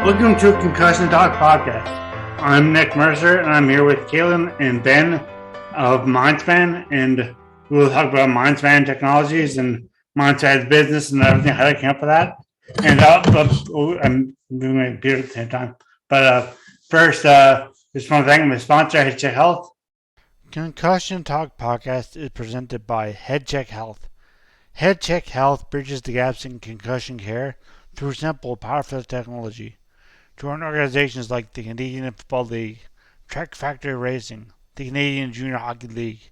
Welcome to Concussion Talk Podcast. I'm Nick Mercer, and I'm here with Kaylin and Ben of MYndspan, and we'll talk about MYndspan technologies and MYndspan's business and everything, how they came up with that. And I'm doing my beer at the same time. But first, just want to thank my sponsor, HeadCheck Health. Concussion Talk Podcast is presented by HeadCheck Health. HeadCheck Health bridges the gaps in concussion care through simple, powerful technology. Join organizations like the Canadian Football League, Track Factory Racing, the Canadian Junior Hockey League,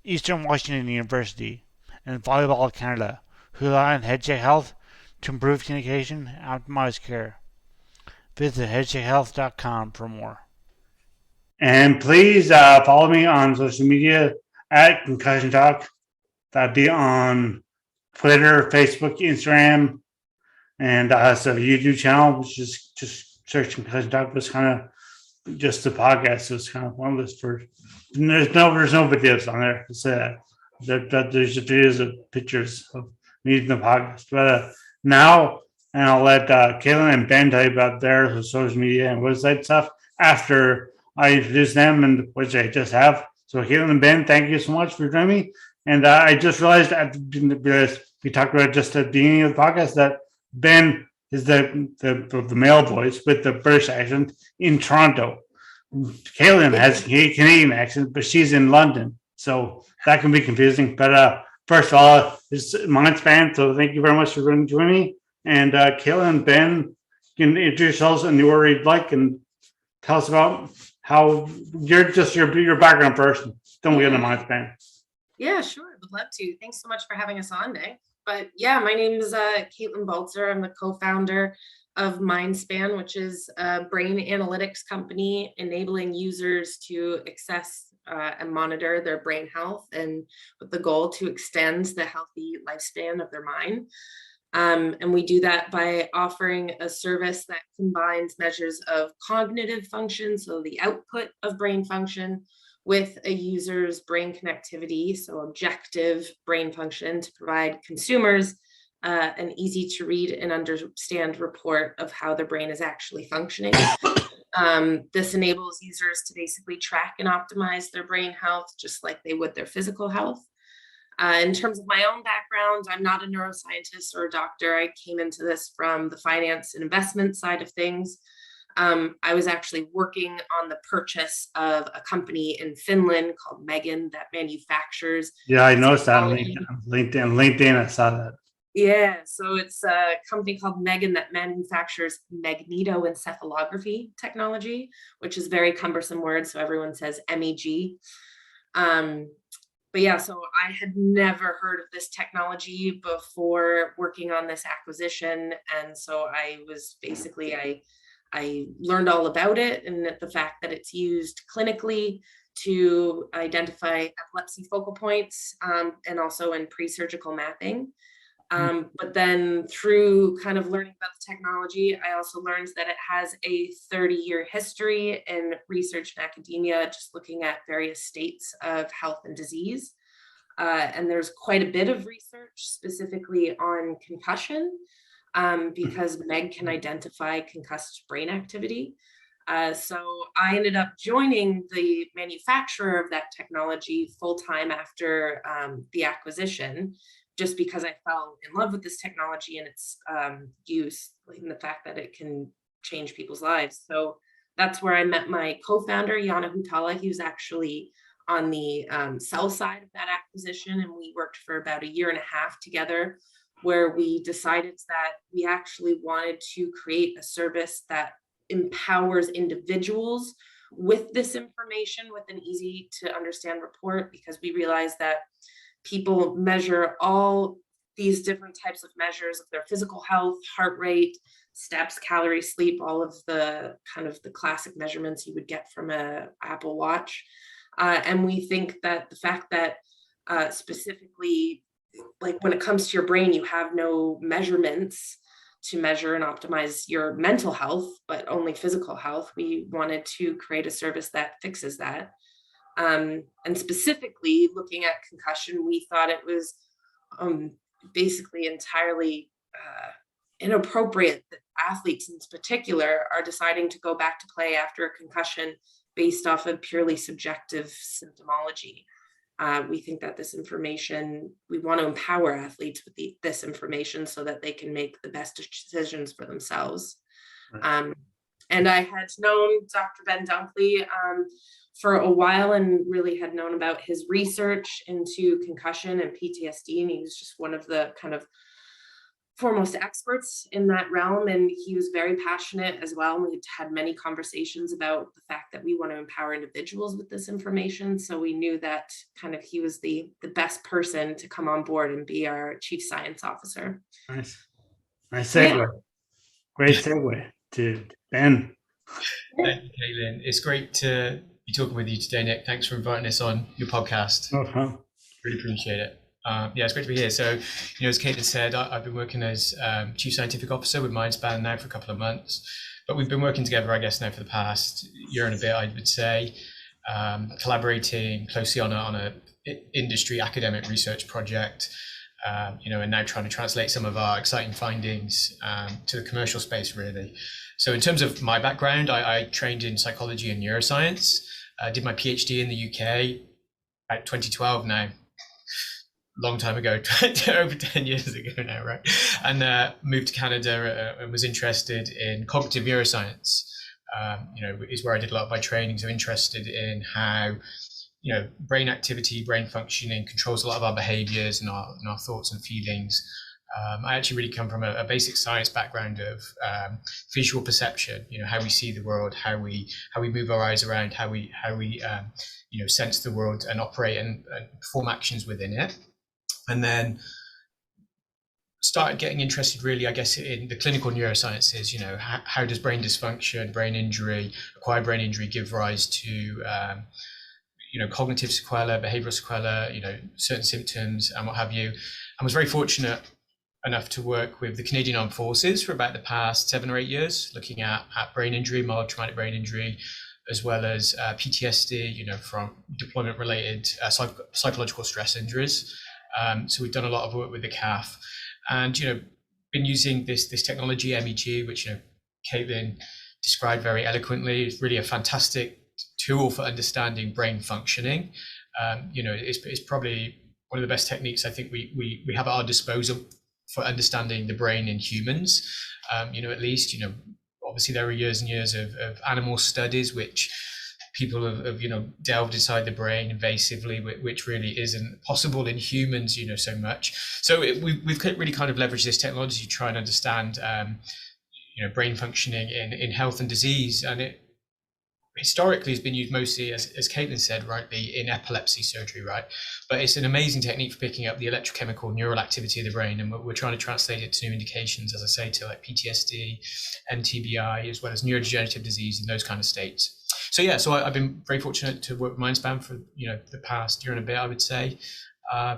Eastern Washington University, and Volleyball Canada, who rely on HeadCheck Health to improve communication and optimize care. Visit headcheckhealth.com for more. And please follow me on social media at Concussion Talk. That'd be on Twitter, Facebook, Instagram, and I have a YouTube channel, which is just search Concussion Talk. It's kind of just a podcast, so it's kind of one list for. There's no videos on there. It's there's just videos of pictures of me in the podcast. But now, and I'll let Kaylin and Ben tell you about their social media and website stuff after I introduce them and which I just have. So Kaylin and Ben, thank you so much for joining me. And I just realized we talked about just at the beginning of the podcast that Ben is the male voice with the British accent in Toronto. Kaylin has a Canadian accent, but she's in London, so that can be confusing. But first of all, it's MYndspan, so thank you very much for joining me. And Kaylin and Ben, you can introduce yourselves in the order you'd like and tell us about how your background first. Then we get into MYndspan. Yeah, sure. Would love to. Thanks so much for having us on, Nick. But yeah, my name is Caitlin Baltzer. I'm the co-founder of MYndspan, which is a brain analytics company enabling users to access and monitor their brain health, and with the goal to extend the healthy lifespan of their mind. And we do that by offering a service that combines measures of cognitive function, so the output of brain function, with a user's brain connectivity, so objective brain function, to provide consumers an easy to read and understand report of how their brain is actually functioning. This enables users to basically track and optimize their brain health just like they would their physical health. In terms of my own background, I'm not a neuroscientist or a doctor. I came into this from the finance and investment side of things. I was actually working on the purchase of a company in Finland called MEG that manufactures. Yeah, I noticed that on LinkedIn. I saw that. Yeah, so it's a company called MEG that manufactures magnetoencephalography technology, which is a very cumbersome word, so everyone says MEG. But yeah, so I had never heard of this technology before working on this acquisition, and so I learned all about it and the fact that it's used clinically to identify epilepsy focal points and also in pre-surgical mapping. But then through kind of learning about the technology, I also learned that it has a 30-year history in research and academia, just looking at various states of health and disease. And there's quite a bit of research specifically on concussion, because MEG can identify concussed brain activity. So I ended up joining the manufacturer of that technology full-time after the acquisition, just because I fell in love with this technology and its use, and the fact that it can change people's lives. So that's where I met my co-founder, Yana Hutala. He was actually on the sell side of that acquisition, and we worked for about a year and a half together, where we decided that we actually wanted to create a service that empowers individuals with this information with an easy to understand report, because we realized that people measure all these different types of measures of their physical health, heart rate, steps, calories, sleep, all of the kind of the classic measurements you would get from an Apple Watch. And we think that the fact that specifically, like when it comes to your brain, you have no measurements to measure and optimize your mental health, but only physical health. We wanted to create a service that fixes that. And specifically looking at concussion, we thought it was basically entirely inappropriate that athletes in particular are deciding to go back to play after a concussion based off of purely subjective symptomology. We think that this information, we want to empower athletes with this information so that they can make the best decisions for themselves. Right. And I had known Dr. Ben Dunkley for a while and really had known about his research into concussion and PTSD. And he was just one of the kind of foremost experts in that realm. And he was very passionate as well. We had many conversations about the fact that we want to empower individuals with this information. So we knew that kind of he was the best person to come on board and be our chief science officer. Nice segue. Yeah. Great segue to Ben. Thank you, Caitlin. It's great to be talking with you today, Nick. Thanks for inviting us on your podcast. Really appreciate it. Yeah, it's great to be here. So, as Caitlin said, I've been working as Chief Scientific Officer with MYndspan now for a couple of months, but we've been working together, I guess, now for the past year and a bit, I would say, collaborating closely on a industry academic research project, and now trying to translate some of our exciting findings to the commercial space, really. So in terms of my background, I trained in psychology and neuroscience. I did my PhD in the UK at 2012 now. Long time ago, over 10 years ago now, right? And moved to Canada and was interested in cognitive neuroscience. Is where I did a lot of my training. So interested in how, brain activity, brain functioning controls a lot of our behaviors and our thoughts and feelings. I actually really come from a basic science background of visual perception. How we see the world, how we move our eyes around, how we sense the world and operate and perform actions within it. And then started getting interested really, I guess, in the clinical neurosciences. How does brain dysfunction, brain injury, acquired brain injury give rise to, cognitive sequelae, behavioral sequelae, certain symptoms and what have you. I was very fortunate enough to work with the Canadian Armed Forces for about the past 7 or 8 years, looking at brain injury, mild traumatic brain injury, as well as PTSD, from deployment-related psychological stress injuries. So we've done a lot of work with the CAF, and been using this technology MEG, which Caitlin described very eloquently. It's really a fantastic tool for understanding brain functioning. It's probably one of the best techniques I think we have at our disposal for understanding the brain in humans. At least obviously there are years and years of animal studies which people have delved inside the brain invasively, which really isn't possible in humans, so much. So we've really kind of leveraged this technology to try and understand, brain functioning in health and disease. And it historically has been used mostly, as Caitlin said, rightly, in epilepsy surgery, right? But it's an amazing technique for picking up the electrochemical neural activity of the brain. And we're trying to translate it to new indications, as I say, to like PTSD, MTBI, as well as neurodegenerative disease and those kind of states. So yeah, I've been very fortunate to work with MYndspan for the past year and a bit, I would say.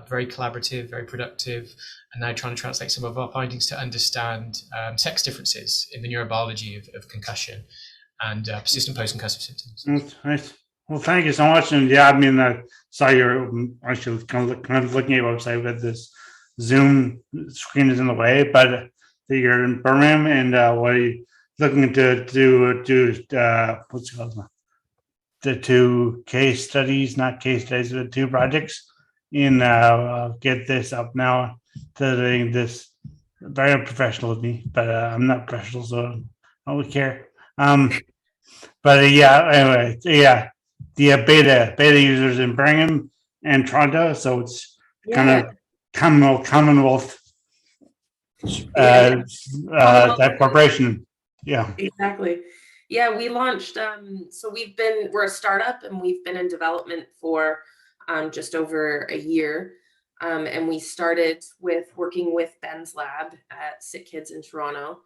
Very collaborative, very productive, and now trying to translate some of our findings to understand sex differences in the neurobiology of concussion and persistent post-concussive symptoms. Nice. Well, thank you so much. And yeah, I mean, saw your actually kind of looking at your website with this Zoom screen is in the way, but you're in Birmingham, and what are you looking to do? What's it called? The 2 case studies, not case studies, but 2 projects. I'll get this up now to this very unprofessional of me, but I'm not professional, so I don't care. But yeah, anyway, yeah, the beta users in Birmingham and Toronto, so it's kind of Commonwealth that corporation. Yeah, exactly. Yeah, we launched. So we're a startup, and we've been in development for just over a year. And we started with working with Ben's lab at Sick Kids in Toronto.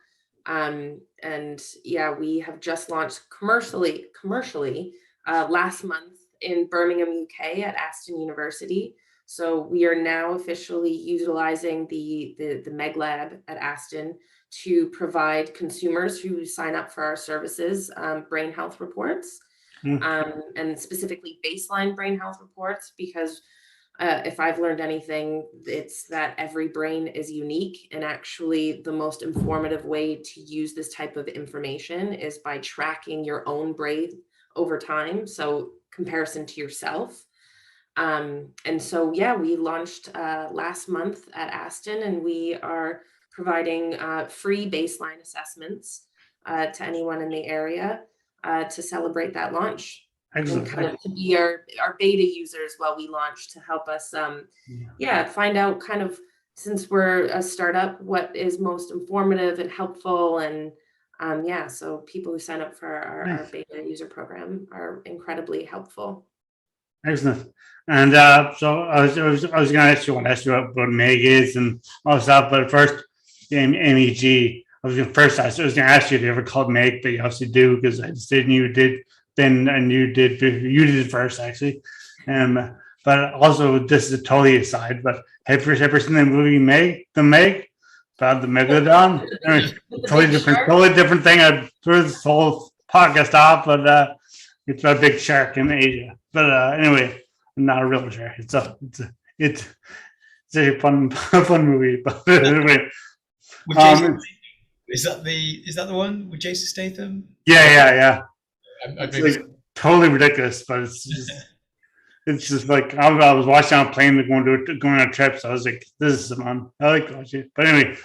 And yeah, we have just launched commercially last month in Birmingham, UK at Aston University. So we are now officially utilizing the MEG lab at Aston to provide consumers who sign up for our services brain health reports, and specifically baseline brain health reports, because If I've learned anything, it's that every brain is unique, and actually the most informative way to use this type of information is by tracking your own brain over time. So comparison to yourself. And so, yeah, we launched last month at Aston, and we are providing free baseline assessments to anyone in the area to celebrate that launch. And kind of to be our beta users while we launch, to help us find out, kind of, since we're a startup, what is most informative and helpful. And so people who sign up for our beta user program are incredibly helpful. Excellent. And so I was going to ask you what MEG is and all stuff, but first, MEG. I was going to ask you if you ever called MEG, but you obviously do, because I just didn't. You did then, and you did it first, actually. But also, this is a totally aside. But have you ever seen the movie MEG? The MEG about the megalodon. Totally different thing. I threw this whole podcast off, but it's a big shark in Asia. But anyway, not a real shark. It's a fun movie. But anyway, is that the one with Jason Statham? Yeah. It's like totally ridiculous, but it's just like I was watching on a plane going on a trip, so I was like, "This is fun. I like watching it." But anyway,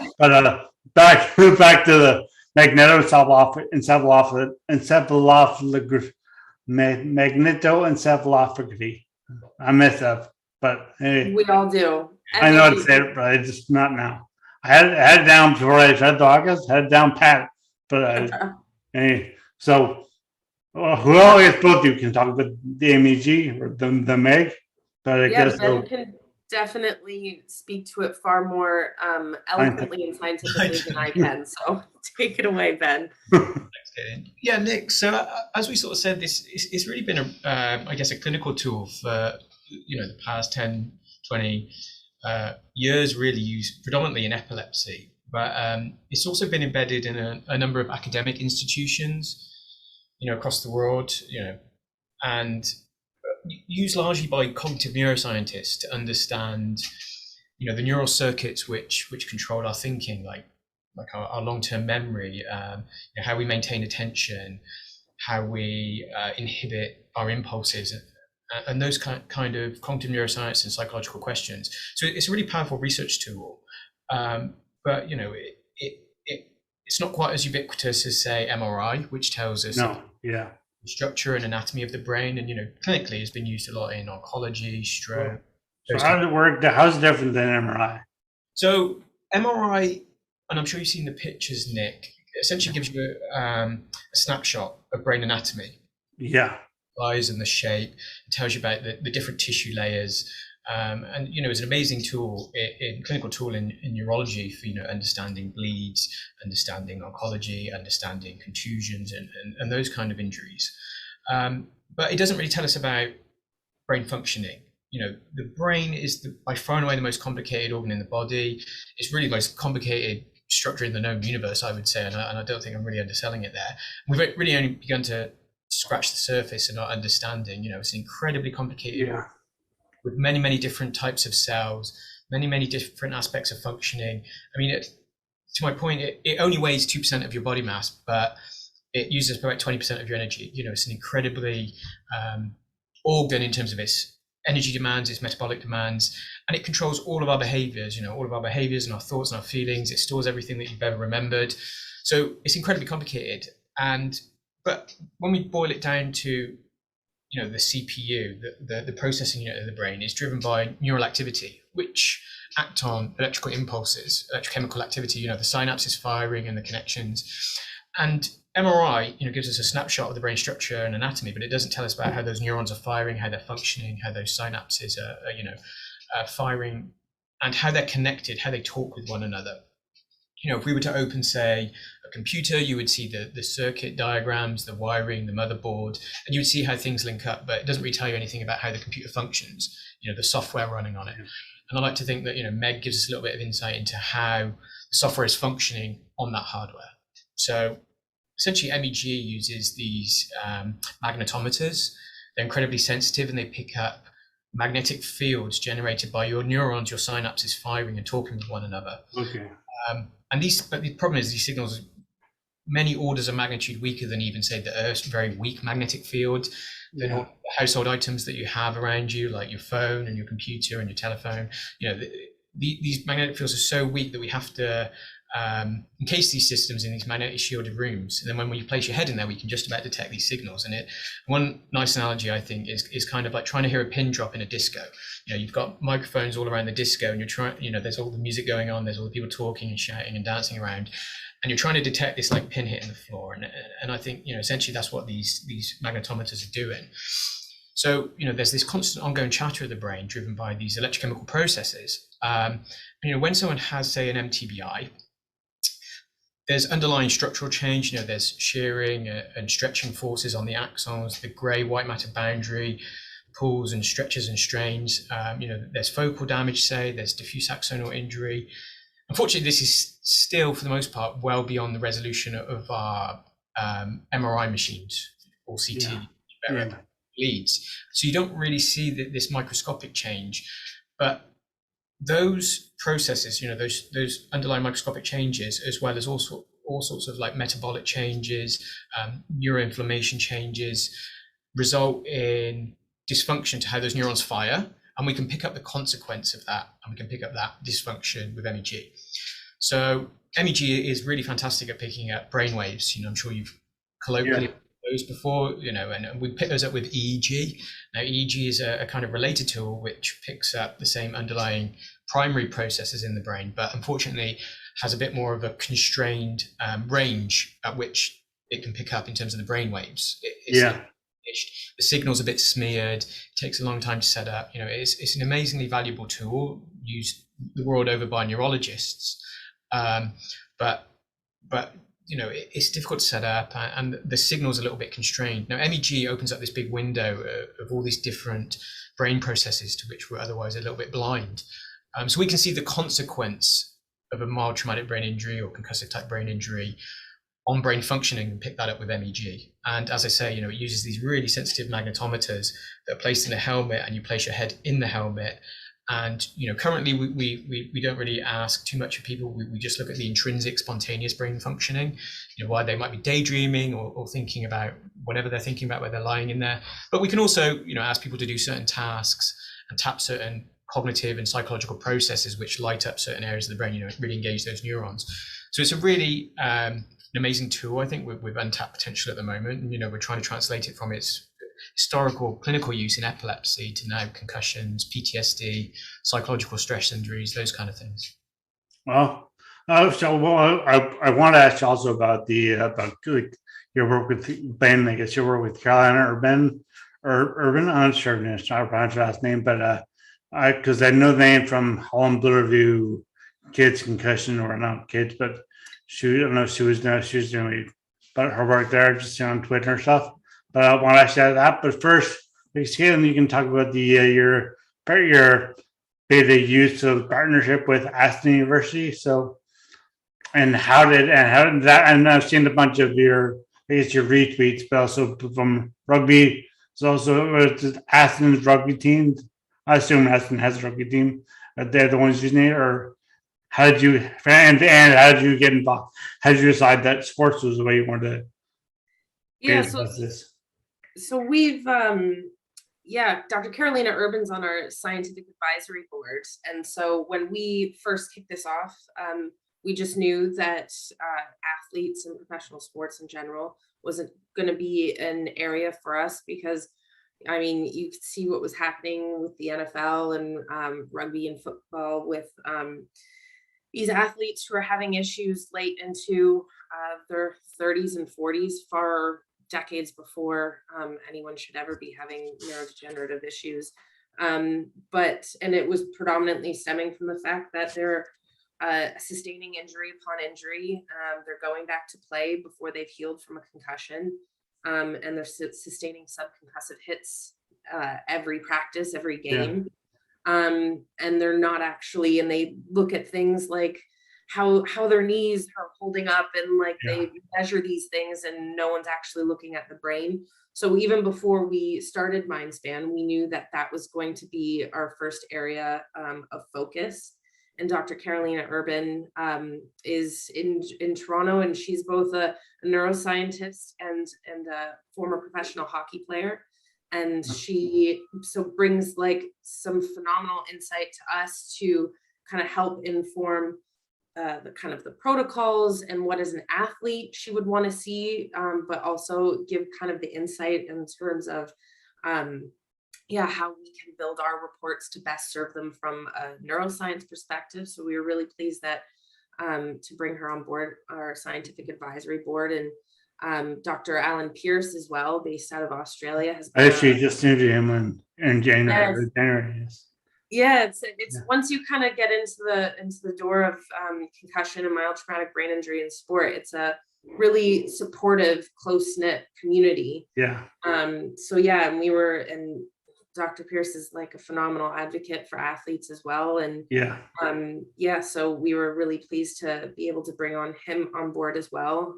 back to the magnetoencephalography. I messed up, but anyway, we all do. I know how to say it, but I just not now. I had it down before I read the August. Had it down pat, but anyway. So, who always both of you can talk about the MEG or the MEG, but I guess Ben can definitely speak to it far more eloquently and scientifically than I can. So take it away, Ben. Thanks, Kaden. Yeah, Nick. So as we sort of said, it's really been I guess a clinical tool for the past 10, 20 years, really used predominantly in epilepsy, but it's also been embedded in a number of academic institutions, across the world, and used largely by cognitive neuroscientists to understand, the neural circuits which control our thinking, like our long-term memory, how we maintain attention, how we inhibit our impulses, and those kind of cognitive neuroscience and psychological questions. So it's a really powerful research tool, but it's not quite as ubiquitous as, say, MRI, which tells us the structure and anatomy of the brain, and clinically has been used a lot in oncology, stroke. So how does it work? How's it different than MRI? So MRI, and I'm sure you've seen the pictures, Nick, essentially gives you a snapshot of brain anatomy. Yeah. Size and the shape. It tells you about the different tissue layers. And it's an amazing tool, clinical tool in neurology for understanding bleeds, understanding oncology, understanding contusions, and those kind of injuries. But it doesn't really tell us about brain functioning. The brain is by far and away the most complicated organ in the body. It's really the most complicated structure in the known universe, I would say, and I don't think I'm really underselling it there. We've really only begun to scratch the surface in our understanding. It's an incredibly complicated organ, with many, many different types of cells, many, many different aspects of functioning. I mean, to my point, it only weighs 2% of your body mass, but it uses about 20% of your energy. It's an incredibly organ in terms of its energy demands, its metabolic demands, and it controls all of our behaviors, all of our behaviors and our thoughts and our feelings. It stores everything that you've ever remembered. So it's incredibly complicated. But when we boil it down to the CPU, the processing unit of the brain, is driven by neural activity, which act on electrical impulses, electrochemical activity, the synapses firing and the connections. And MRI, gives us a snapshot of the brain structure and anatomy, but it doesn't tell us about how those neurons are firing, how they're functioning, how those synapses are firing, and how they're connected, how they talk with one another. If we were to open, say, a computer, you would see the circuit diagrams, the wiring, the motherboard, and you would see how things link up, but it doesn't really tell you anything about how the computer functions, the software running on it. And I like to think that, MEG gives us a little bit of insight into how the software is functioning on that hardware. So essentially, MEG uses these magnetometers. They're incredibly sensitive, and they pick up magnetic fields generated by your neurons, your synapses firing and talking with one another. Okay. But the problem is these signals, many orders of magnitude weaker than even, say, the Earth's very weak magnetic field. Then all the household items that you have around you, like your phone and your computer and your telephone, these magnetic fields are so weak that we have to encase these systems in these magnetically shielded rooms. And then when we place your head in there, we can just about detect these signals. And one nice analogy, I think, is kind of like trying to hear a pin drop in a disco. You've got microphones all around the disco, and you're trying, there's all the music going on, there's all the people talking and shouting and dancing around, and you're trying to detect this like pin hit in the floor. And I think, essentially that's what these magnetometers are doing. So, there's this constant ongoing chatter of the brain driven by these electrochemical processes. When someone has, say, an MTBI, there's underlying structural change. There's shearing and stretching forces on the axons, the gray-white matter boundary, pulls and stretches and strains. There's focal damage, say, there's diffuse axonal injury. Unfortunately, this is still, for the most part, well beyond the resolution of our MRI machines or CT leads. So you don't really see this microscopic change. But those processes, those underlying microscopic changes, as well as all sorts of like metabolic changes, neuroinflammation changes, result in dysfunction to how those neurons fire. And we can pick up the consequence of that, and we can pick up that dysfunction with MEG. So MEG is really fantastic at picking up brain waves. I'm sure you've colloquially those before, and we pick those up with EEG. Now, EEG is a kind of related tool which picks up the same underlying primary processes in the brain, but unfortunately has a bit more of a constrained range at which it can pick up in terms of the brain waves. The signal's a bit smeared, it takes a long time to set up. It's an amazingly valuable tool used the world over by neurologists, but it's difficult to set up, and the signal's a little bit constrained. Now, MEG opens up this big window of all these different brain processes to which we're otherwise a little bit blind. So we can see the consequence of a mild traumatic brain injury or concussive type brain injury on brain functioning and pick that up with MEG. And as I say, it uses these really sensitive magnetometers that are placed in a helmet, and you place your head in the helmet. And currently we don't really ask too much of people. We just look at the intrinsic spontaneous brain functioning, why they might be daydreaming or thinking about whatever they're thinking about, where they're lying in there. But we can also ask people to do certain tasks and tap certain cognitive and psychological processes which light up certain areas of the brain, really engage those neurons. So it's a really an amazing tool, I think, with untapped potential at the moment. And we're trying to translate it from its historical clinical use in epilepsy to now concussions, PTSD, psychological stress injuries, those kind of things. Well, I want to ask you also about about your work with Ben. I guess your work with Carolina Urban. I'm not sure if it's not pronounce her last name, but because I know the name from Holland Blue Review, kids concussion, or not kids, but I don't know if she was doing but her work there, just on Twitter and stuff. But I want to ask you that. But first, Caitlin, you can talk about your beta use of partnership with Aston University. So, and how did that? And I've seen a bunch of your retweets, but also from rugby. So also Aston's rugby team. I assume Aston has a rugby team. They're the ones using it, or how did you and how did you get involved? How did you decide that sports was the way you wanted to? Yeah, so we've Dr. Carolina Urban's on our scientific advisory board, and so when we first kicked this off, we just knew that athletes and professional sports in general wasn't going to be an area for us, because you could see what was happening with the NFL and rugby and football with these athletes who are having issues late into their 30s and 40s, far decades before anyone should ever be having neurodegenerative issues. And it was predominantly stemming from the fact that they're sustaining injury upon injury. They're going back to play before they've healed from a concussion. And they're sustaining subconcussive hits every practice, every game. And they're not actually, and they look at things like how their knees are holding up, and like Yeah. they measure these things and no one's actually looking at the brain. So even before we started Myndspan, we knew that that was going to be our first area of focus. And Dr. Carolina Urban is in Toronto, and she's both a neuroscientist and a former professional hockey player. And she so brings like some phenomenal insight to us to kind of help inform the kind of the protocols and what as an athlete she would want to see, but also give kind of the insight in terms of how we can build our reports to best serve them from a neuroscience perspective. So we were really pleased that to bring her on board our scientific advisory board. And Dr. Alan Pierce as well, based out of Australia, has I been actually just interviewed him in January. Yes. January, yes. Yeah, it's Yeah. once you kind of get into the door of concussion and mild traumatic brain injury in sport, it's a really supportive, close-knit community. Yeah. So yeah, and Dr. Pierce is like a phenomenal advocate for athletes as well. And Yeah. so we were really pleased to be able to bring on him on board as well.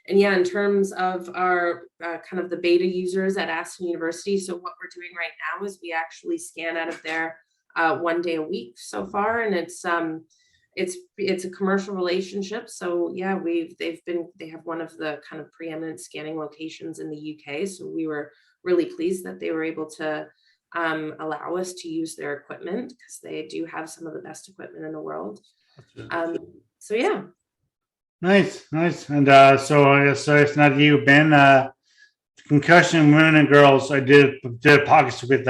And yeah, in terms of our kind of the beta users at Aston University, so what we're doing right now is we actually scan out of there 1 day a week so far, and it's a commercial relationship. So yeah, they have one of the kind of preeminent scanning locations in the UK. So we were really pleased that they were able to allow us to use their equipment, because they do have some of the best equipment in the world. So yeah. Nice. And so it's not you, Ben. Concussion women and girls. I did a podcast with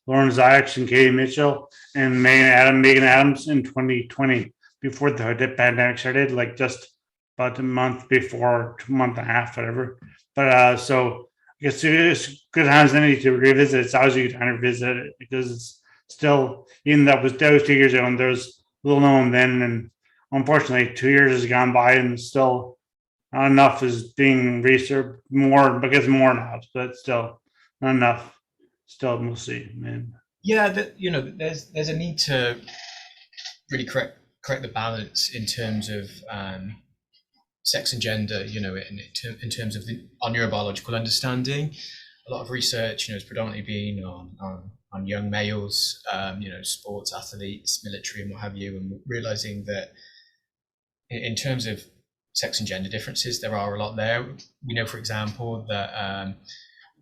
Lauren Zayach and Katie Mitchell and Megan Adams in 2020 before the pandemic started, like just about a month before, 2.5 months, whatever. But so I guess it's good times then to revisit. It's always a good time to revisit it, because it's still, even that was 2 years ago, and there was little known then, and unfortunately 2 years has gone by and still not enough is being researched more, because more now, but still not enough. Still, we'll see, man. Yeah, there's a need to really correct the balance in terms of sex and gender, in terms of our neurobiological understanding. A lot of research, has predominantly been on young males, sports athletes, military, and what have you, and realizing that in terms of sex and gender differences, there are a lot there. We know, for example, that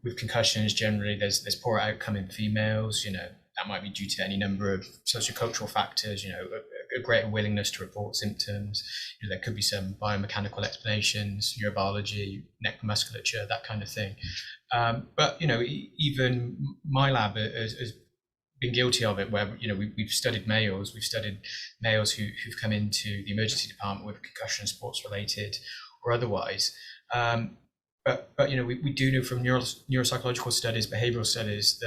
with concussions, generally there's poorer outcome in females. That might be due to any number of sociocultural factors. A greater willingness to report symptoms. There could be some biomechanical explanations, neurobiology, neck musculature, that kind of thing. But even my lab has been guilty of it, where we've studied males who've come into the emergency department with concussion, sports related or otherwise. But we do know from neuropsychological studies, behavioral studies,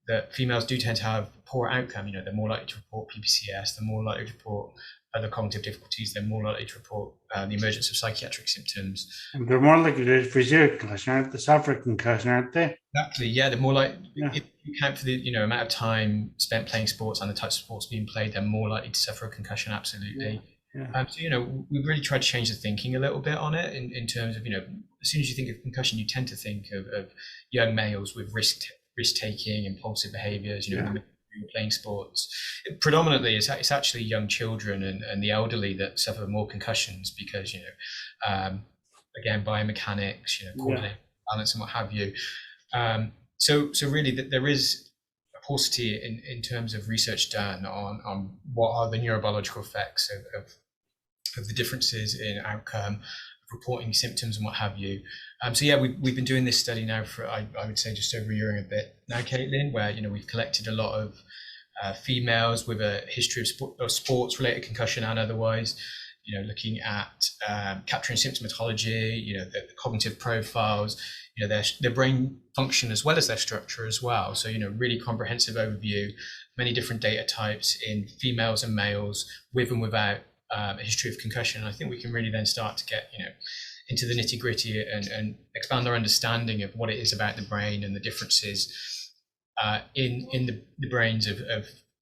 that females do tend to have poor outcome. They're more likely to report PPCS, they're more likely to report other cognitive difficulties, they're more likely to report the emergence of psychiatric symptoms. And they're more likely to receive a concussion, aren't they? Suffer a concussion, aren't they? Exactly, yeah. They're more likely, Yeah. if you count for the amount of time spent playing sports and the types of sports being played, they're more likely to suffer a concussion, absolutely. Yeah. So we've really tried to change the thinking a little bit on it in terms of, as soon as you think of concussion, you tend to think of young males with risk-taking, impulsive behaviors, playing sports. Predominantly, it's actually young children and the elderly that suffer more concussions, because again, biomechanics, coordinate, balance, and what have you. So really, there is a paucity in terms of research done on what are the neurobiological effects of the differences in outcome, reporting symptoms and what have you. So yeah, we've been doing this study now for I would say just over a year and a bit now, Caitlin, where we've collected a lot of females with a history of sports related concussion and otherwise, looking at capturing symptomatology, the cognitive profiles, their brain function as well as their structure as well. So really comprehensive overview, many different data types in females and males with and without a history of concussion. I think we can really then start to get into the nitty gritty and expand our understanding of what it is about the brain and the differences in the brains of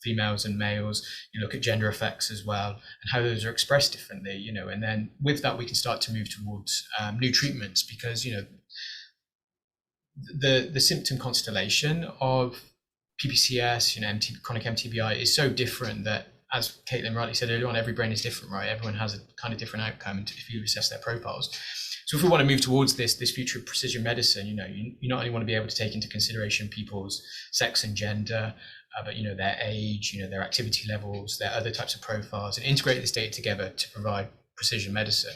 females and males. You look at gender effects as well, and how those are expressed differently. And then with that we can start to move towards new treatments, because the symptom constellation of PPCS, chronic MTBI is so different that, as Caitlin rightly said earlier on, every brain is different, right? Everyone has a kind of different outcome if you assess their profiles. So if we want to move towards this future of precision medicine, you not only want to be able to take into consideration people's sex and gender, but their age, their activity levels, their other types of profiles, and integrate this data together to provide precision medicine.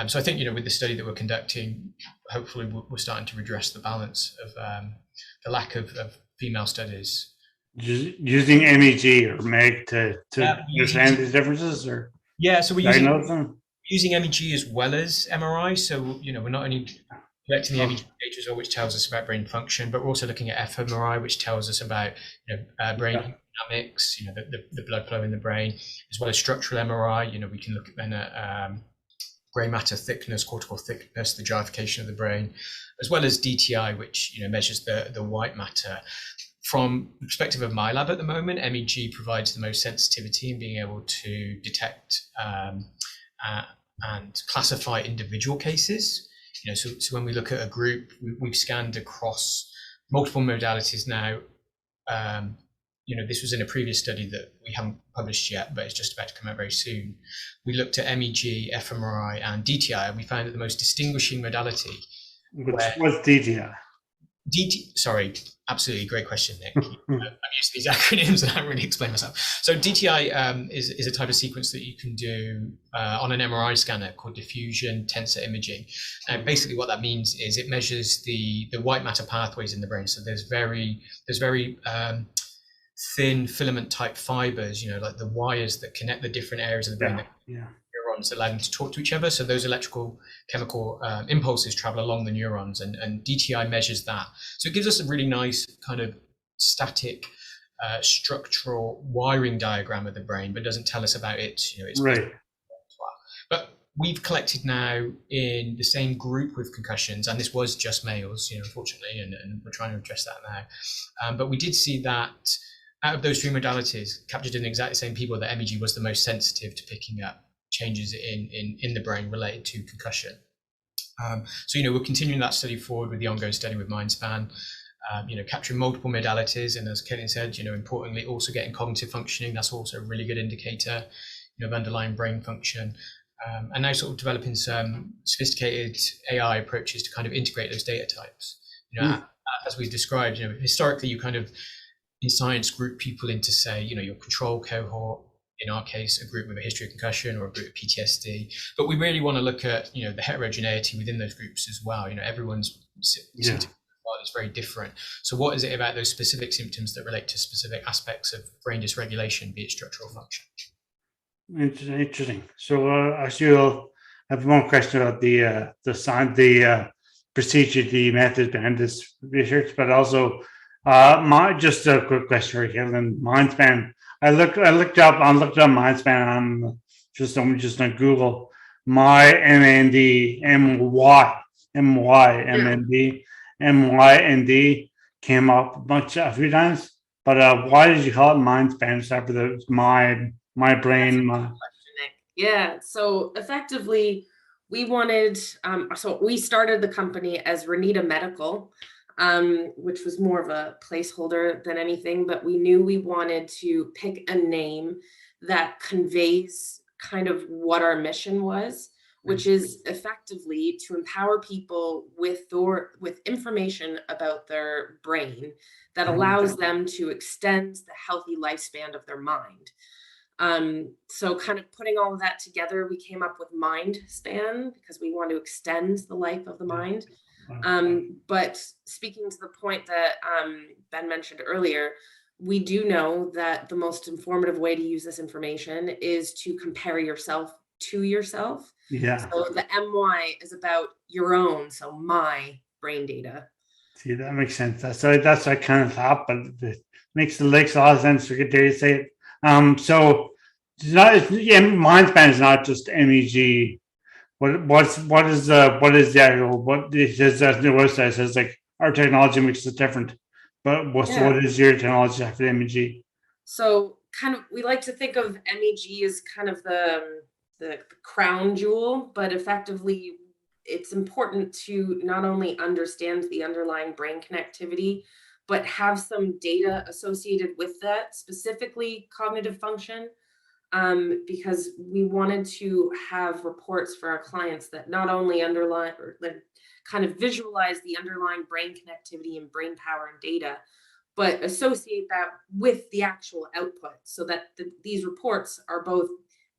So I think with the study that we're conducting, hopefully we're starting to redress the balance of the lack of female studies. Using MEG or MEG to understand these differences, or so we're using MEG as well as MRI. So we're not only collecting the MEG data as well, which tells us about brain function, but we're also looking at fMRI, which tells us about brain dynamics, the blood flow in the brain, as well as structural MRI. We can look at grey matter thickness, cortical thickness, the gyrification of the brain, as well as DTI, which measures the white matter. From the perspective of my lab at the moment, MEG provides the most sensitivity in being able to detect and classify individual cases. So when we look at a group, we've scanned across multiple modalities now. This was in a previous study that we haven't published yet, but it's just about to come out very soon. We looked at MEG, fMRI, and DTI, and we found that the most distinguishing modality. What's DTI? Sorry, absolutely great question, Nick. I'm used to these acronyms and I haven't really explained myself. So DTI is a type of sequence that you can do on an MRI scanner called diffusion tensor imaging. And basically what that means is it measures the white matter pathways in the brain. So there's very thin filament type fibers, like the wires that connect the different areas of the brain. Neurons allow them to talk to each other. So those electrical chemical impulses travel along the neurons, and DTI measures that. So it gives us a really nice kind of static structural wiring diagram of the brain, but doesn't tell us about its right. But we've collected now in the same group with concussions, and this was just males, unfortunately, and we're trying to address that now. But we did see that out of those three modalities, captured in exactly the same people, that MEG was the most sensitive to picking up changes in the brain related to concussion. So we're continuing that study forward with the ongoing study with MYndspan, capturing multiple modalities, and as Caitlin said, importantly also getting cognitive functioning. That's also a really good indicator of underlying brain function. And now sort of developing some sophisticated AI approaches to kind of integrate those data types. As we've described, historically you kind of in science group people into, say, your control cohort, in our case, a group with a history of concussion or a group of PTSD. But we really want to look at, the heterogeneity within those groups as well. Everyone's symptom profile is very different. So what is it about those specific symptoms that relate to specific aspects of brain dysregulation, be it structural function? Interesting. So actually, I'll have one question about the science, the procedure, the methods behind this research, but also just a quick question for Caitlin. MYndspan. I looked up MYndspan on just on Google. MYND came up a few times. But why did you call it MYndspan instead for the my brain? Yeah. So effectively, we wanted. So we started the company as Renita Medical. Which was more of a placeholder than anything, but we knew we wanted to pick a name that conveys kind of what our mission was, which is effectively to empower people with information about their brain that allows them to extend the healthy lifespan of their mind. So kind of putting all of that together, we came up with MYndspan because we want to extend the life of the mind. But speaking to the point that Ben mentioned earlier, we do know that the most informative way to use this information is to compare yourself to yourself. Yeah. So the MY is about your own, so my brain data. See, that makes sense. That's what I kind of thought, but it makes a lot of sense. We could dare say it. So it's not. MYndspan is not just MEG. What is the actual, what it says that the website says like our technology makes it different, but what is your technology after MEG? So kind of, we like to think of MEG as kind of the crown jewel, but effectively it's important to not only understand the underlying brain connectivity, but have some data associated with that, specifically cognitive function, because we wanted to have reports for our clients that not only underline or like kind of visualize the underlying brain connectivity and brain power and data, but associate that with the actual output so that these reports are both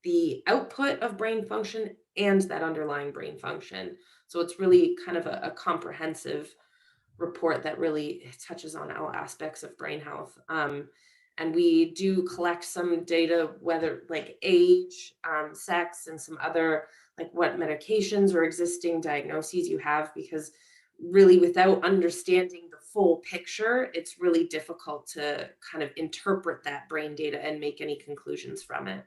the output of brain function and that underlying brain function. So it's really kind of a comprehensive report that really touches on all aspects of brain health. And we do collect some data, whether like age, sex, and some other like what medications or existing diagnoses you have, because really without understanding the full picture, it's really difficult to kind of interpret that brain data and make any conclusions from it.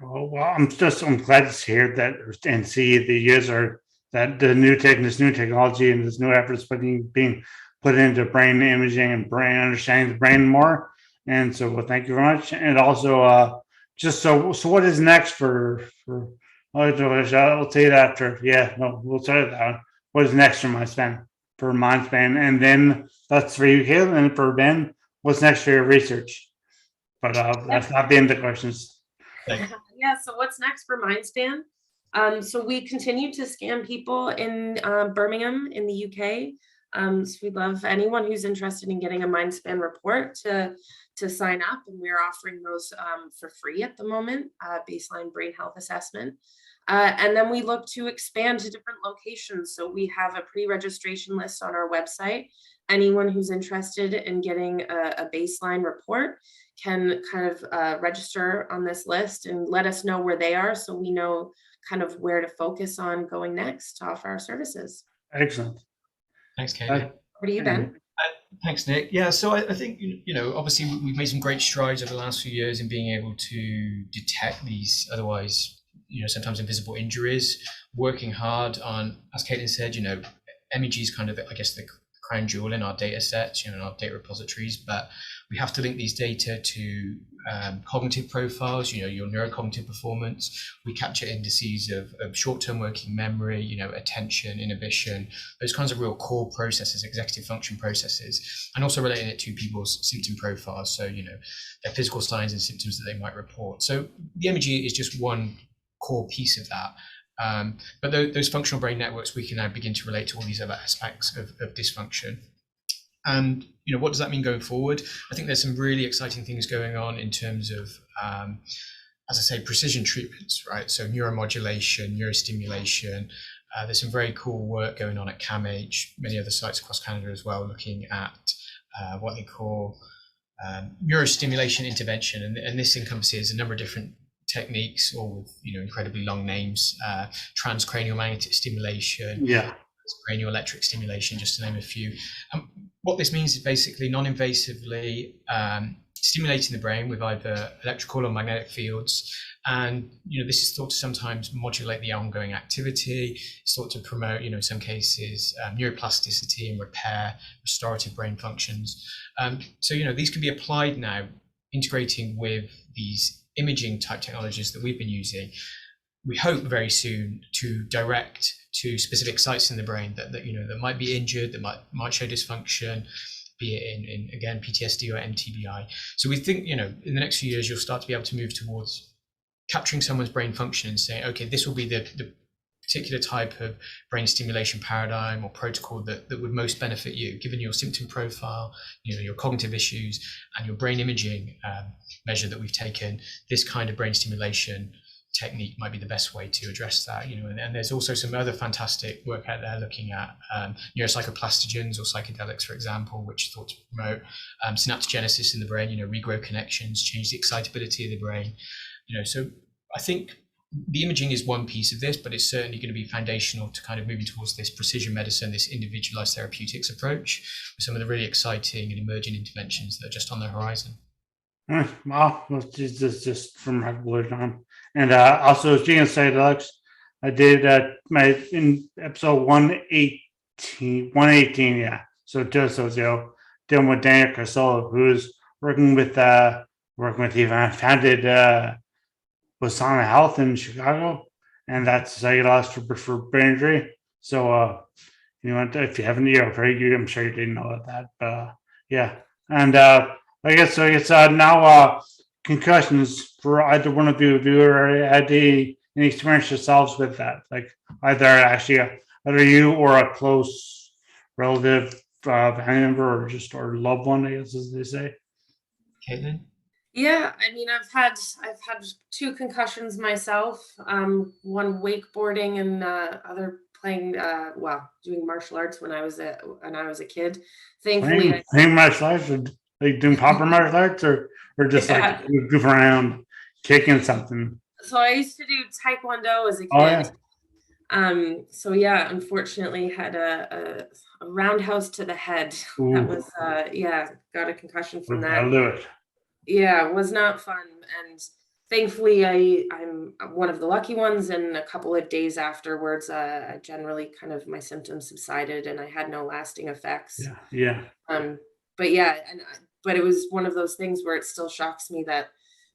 Well, I'm glad to hear that and see the user that this new technology and this new efforts being put into brain imaging and brain understanding the brain more. And so, well, thank you very much. And also, just so what is next for I'll say it after. Yeah, no, we'll start that one. What is next for Myndspan, and then that's for you, Caleb, and for Ben, what's next for your research? But that's not the end of the questions. Yeah, so what's next for Myndspan? So we continue to scan people in Birmingham in the UK. So we'd love anyone who's interested in getting a Myndspan report to sign up, and we're offering those for free at the moment, baseline brain health assessment. And then we look to expand to different locations. So we have a pre-registration list on our website. Anyone who's interested in getting a baseline report can kind of register on this list and let us know where they are, so we know kind of where to focus on going next to offer our services. Excellent. Thanks, Kaylee. Over to you, Ben. Thanks, Nick. Yeah, so I think, obviously we've made some great strides over the last few years in being able to detect these otherwise, sometimes invisible injuries, working hard on, as Caitlin said, MEG is kind of, I guess, the crown jewel in our data sets, in our data repositories, but we have to link these data to cognitive profiles, your neurocognitive performance. We capture indices of short-term working memory, attention, inhibition, those kinds of real core processes, executive function processes, and also relating it to people's symptom profiles. So, their physical signs and symptoms that they might report. So the MEG is just one core piece of that. But those functional brain networks, we can now begin to relate to all these other aspects of dysfunction. And what does that mean going forward? I think there's some really exciting things going on in terms of, as I say, precision treatments, right? So neuromodulation, neurostimulation. There's some very cool work going on at CAMH, many other sites across Canada as well, looking at what they call neurostimulation intervention, and this encompasses a number of different techniques, all with incredibly long names. Transcranial magnetic stimulation, cranial electric stimulation, just to name a few. What this means is basically non-invasively stimulating the brain with either electrical or magnetic fields, and this is thought to sometimes modulate the ongoing activity. It's thought to promote, in some cases, neuroplasticity and repair, restorative brain functions. So these can be applied now, integrating with these imaging type technologies that we've been using. We hope very soon to direct to specific sites in the brain that might be injured, that might show dysfunction, be it in again PTSD or MTBI. So we think in the next few years you'll start to be able to move towards capturing someone's brain function and saying, okay, this will be the particular type of brain stimulation paradigm or protocol that would most benefit you, given your symptom profile, your cognitive issues, and your brain imaging measure that we've taken. This kind of brain stimulation technique might be the best way to address that. And there's also some other fantastic work out there looking at neuropsychoplastogens or psychedelics, for example, which are thought to promote synaptogenesis in the brain, regrow connections, change the excitability of the brain. So I think the imaging is one piece of this, but it's certainly going to be foundational to kind of moving towards this precision medicine, this individualized therapeutics approach, with some of the really exciting and emerging interventions that are just on the horizon. Wow, this is just from remarkable time. And also, speaking of psychedelics, I did in episode 118, yeah. So dealing with Daniel Carsola, who's working with working with you. I founded Wasana Health in Chicago, and that's cellulose for brain injury. So if you haven't, I'm sure you didn't know about that. But yeah, and I guess now concussions for either one of you. Have you ever had any experience yourselves with that? Like either you or a close relative, family member, or loved one, I guess, as they say. Caitlin? Yeah, I mean, I've had 2 concussions myself. One wakeboarding and other playing, doing martial arts when I was a kid. Thankfully, Playing martial arts, or like doing proper martial arts, or just like goof around, kicking something. So I used to do Taekwondo as a kid. Oh yeah. So yeah, unfortunately had a roundhouse to the head. Ooh. That was got a concussion from that. I'll do it. Yeah, it was not fun. And thankfully I'm one of the lucky ones, and a couple of days afterwards, generally kind of my symptoms subsided and I had no lasting effects. Yeah. But yeah, but it was one of those things where it still shocks me that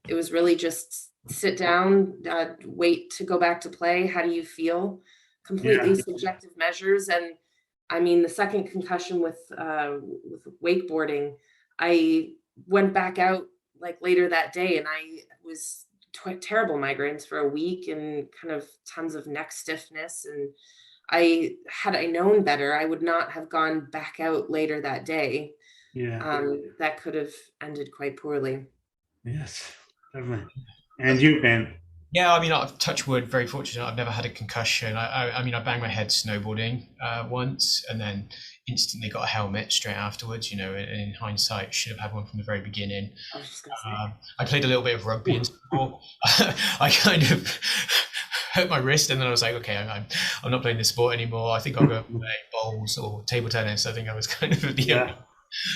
it was really just sit down, wait to go back to play. How do you feel? Completely subjective measures. And I mean, the second concussion with wakeboarding, I went back out like later that day, and I was terrible migraines for a week and kind of tons of neck stiffness. And had I known better, I would not have gone back out later that day. That could have ended quite poorly. Yes, definitely. And you've been? Yeah, I mean, I've touched wood, very fortunate. I've never had a concussion. I mean, I banged my head snowboarding once, and then instantly got a helmet straight afterwards. And in hindsight, should have had one from the very beginning. I played a little bit of rugby in school. I kind of hurt my wrist, and then I was like, okay, I'm not playing this sport anymore. I think I'll go play bowls or table tennis. I think I was kind of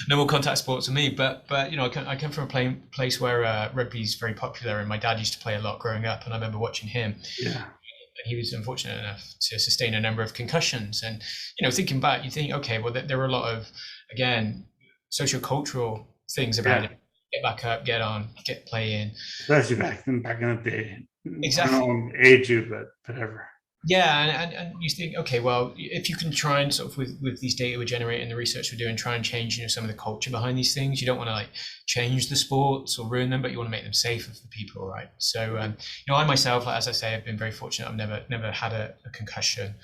no more contact sports for me. But I come from a place where rugby's very popular, and my dad used to play a lot growing up, and I remember watching him. Yeah. And he was unfortunate enough to sustain a number of concussions. And thinking back, you think, okay, well, there were a lot of, again, socio-cultural things about it. Get back up, get on, get playing. Especially back in the day. Exactly. I don't age you, but whatever. Yeah, and you think, okay, well, if you can try and sort of with these data we're generating, the research we're doing, try and change some of the culture behind these things. You don't want to like change the sports or ruin them, but you want to make them safer for people, right? So, I myself, as I say, have been very fortunate. I've never had a concussion.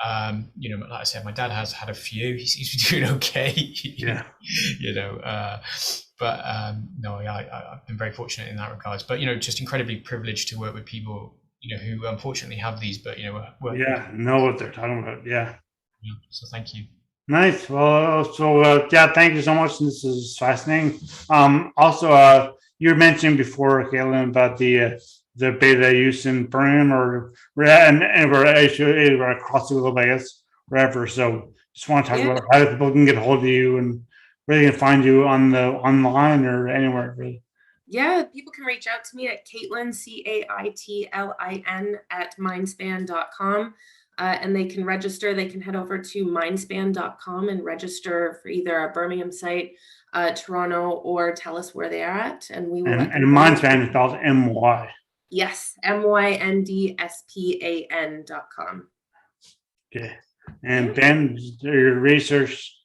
Like I said, my dad has had a few. He seems to be doing okay. Yeah. I've been very fortunate in that regards. But just incredibly privileged to work with people who unfortunately have these, but know what they're talking about. Yeah. So thank you. Nice. Well, thank you so much. This is fascinating. Also, you were mentioning before, Caitlin, about the beta use in Birmingham or across the globe, I guess, wherever. So just want to talk about how people can get a hold of you and where they can find you online or anywhere, really. Yeah, people can reach out to me at Caitlin, CAITLIN at MYndspan.com. And they can register. They can head over to MYndspan.com and register for either our Birmingham site, Toronto, or tell us where they are at. And we will. And MYndspan is spelled MY. Yes, MYndspan.com. Okay. And Ben, your research,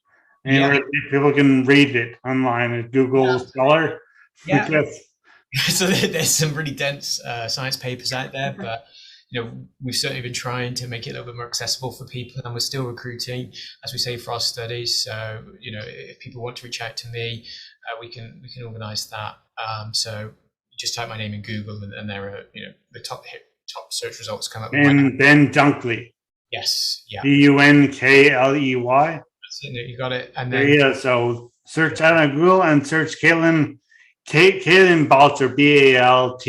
and people can read it online at Google Scholar. Yeah. So there's some really dense science papers out there, but we've certainly been trying to make it a little bit more accessible for people, and we're still recruiting, as we say, for our studies. So if people want to reach out to me, we can organize that. So just type my name in Google, and there are the top search results come up. Ben Dunkley. Yes. Yeah. Dunkley. That's it. You got it. And then so search that on Google and search Caitlin Baltzer, Baltz.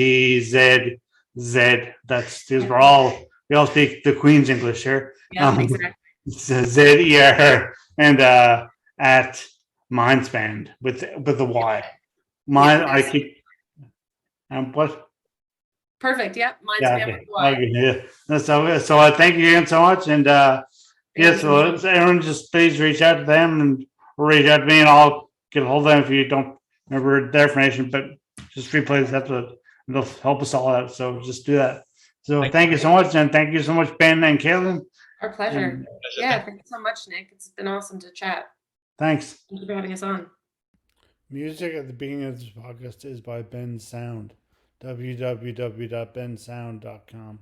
These are all, we all speak the Queen's English here. Yeah, exactly. ZER and at MYndspan with the Y. What? Perfect. Yep. MYndspan with the Y. Okay. So thank you again so much. And so everyone just please reach out to them or reach out to me, and I'll get a hold of them if you don't remember their information, but just just replay this episode. It'll help us all out. So just do that. So Thank thank you so much. And thank you so much, Ben and Kaylin. Our pleasure. And Yeah, thanks so much, Nick. It's been awesome to chat. thanks. Thank you for having us on. Music at the beginning of this podcast is by Ben Sound. www.bensound.com.